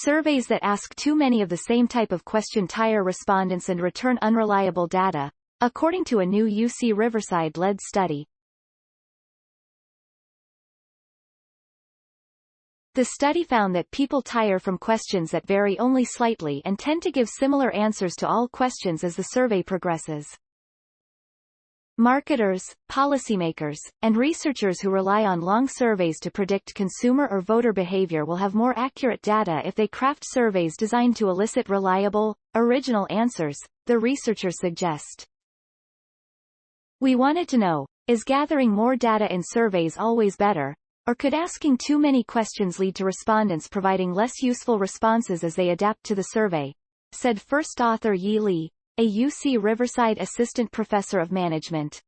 Surveys that ask too many of the same type of question tire respondents and return unreliable data, according to a new UC Riverside-led study. The study found that people tire from questions that vary only slightly and tend to give similar answers to all questions as the survey progresses. Marketers, policymakers, and researchers who rely on long surveys to predict consumer or voter behavior will have more accurate data if they craft surveys designed to elicit reliable, original answers, the researchers suggest. We wanted to know, is gathering more data in surveys always better? Or could asking too many questions lead to respondents providing less useful responses as they adapt to the survey? Said first author Yi Li, a UC Riverside assistant professor of management.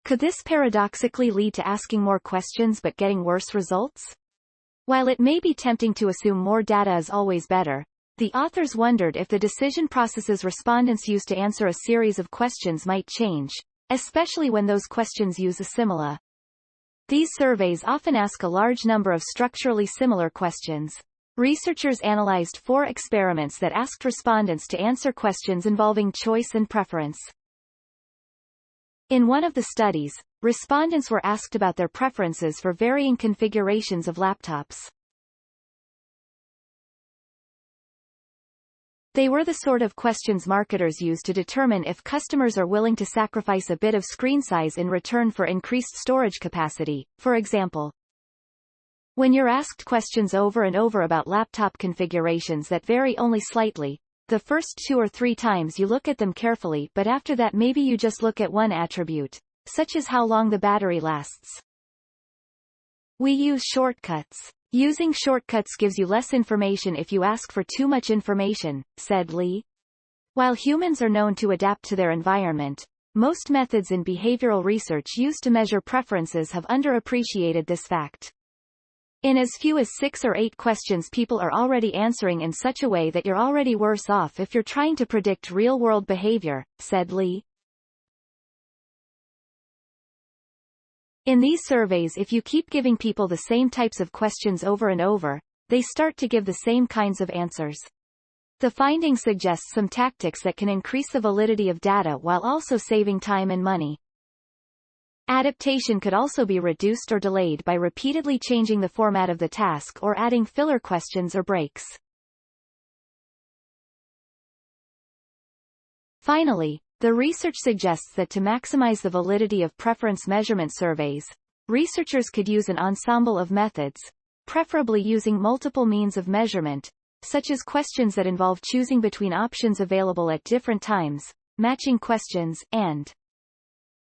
Could this paradoxically lead to asking more questions but getting worse results? While it may be tempting to assume more data is always better, the authors wondered if the decision processes respondents use to answer a series of questions might change, especially when those questions use a simile. These surveys often ask a large number of structurally similar questions. Researchers analyzed 4 experiments that asked respondents to answer questions involving choice and preference. In one of the studies, respondents were asked about their preferences for varying configurations of laptops. They were the sort of questions marketers use to determine if customers are willing to sacrifice a bit of screen size in return for increased storage capacity, for example. When you're asked questions over and over about laptop configurations that vary only slightly, the first 2 or 3 times you look at them carefully, but after that maybe you just look at one attribute, such as how long the battery lasts. We use shortcuts. Using shortcuts gives you less information if you ask for too much information, said Li. While humans are known to adapt to their environment, most methods in behavioral research used to measure preferences have underappreciated this fact. In as few as 6 or 8 questions people are already answering in such a way that you're already worse off if you're trying to predict real-world behavior, said Li. In these surveys, if you keep giving people the same types of questions over and over, they start to give the same kinds of answers. The finding suggests some tactics that can increase the validity of data while also saving time and money. Adaptation could also be reduced or delayed by repeatedly changing the format of the task or adding filler questions or breaks. Finally, the research suggests that to maximize the validity of preference measurement surveys, researchers could use an ensemble of methods, preferably using multiple means of measurement, such as questions that involve choosing between options available at different times, matching questions, and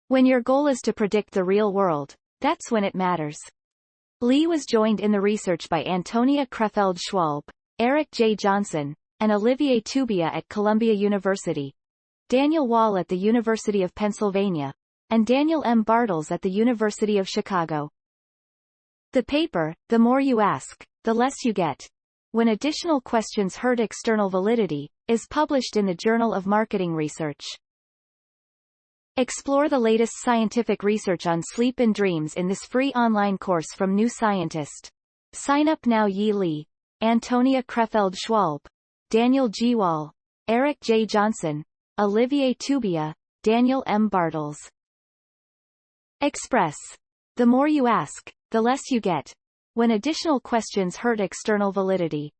when your goal is to predict the real world, that's when it matters. Li was joined in the research by Antonia Krefeld-Schwalb, Eric J. Johnson, and Olivier Toubia at Columbia University, Daniel Wall at the University of Pennsylvania, and Daniel M. Bartels at the University of Chicago. The paper, The More You Ask, the Less You Get, When Additional Questions Hurt External Validity, is published in the Journal of Marketing Research. Explore the latest scientific research on sleep and dreams in this free online course from New Scientist. Sign up now. Yi Li, Antonia Krefeld-Schwalb, Daniel G. Wall, Eric J. Johnson, Olivier Toubia, Daniel M. Bartels. Express. The more you ask, the less you get. When additional questions hurt external validity.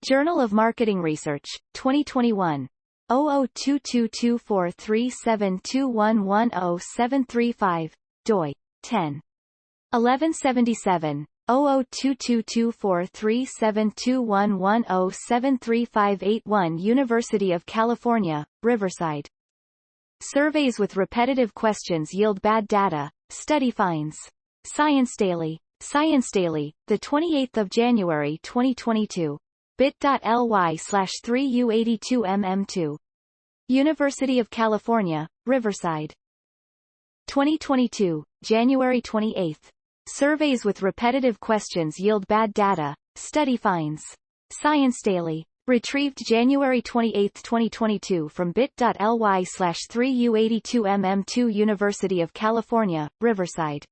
Journal of Marketing Research, 2021. 00224372110735, doi. 10. 1177. 002224372110735881 University of California, Riverside. Surveys with repetitive questions yield bad data, study finds. Science Daily, the 28th of January 2022. bit.ly/3u82mm2. University of California, Riverside. 2022, January 28. Surveys with repetitive questions yield bad data, study finds. Science Daily. Retrieved January 28, 2022 from bit.ly/3u82mm2 University of California, Riverside.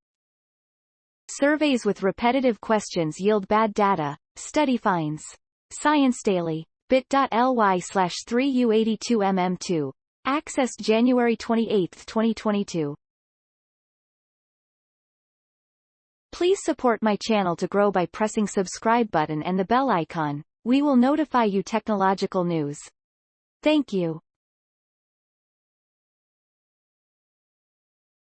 Surveys with repetitive questions yield bad data, study finds. Science Daily. bit.ly/3u82mm2. Accessed January 28, 2022. Please support my channel to grow by pressing subscribe button and the bell icon. We will notify you technological news. Thank you.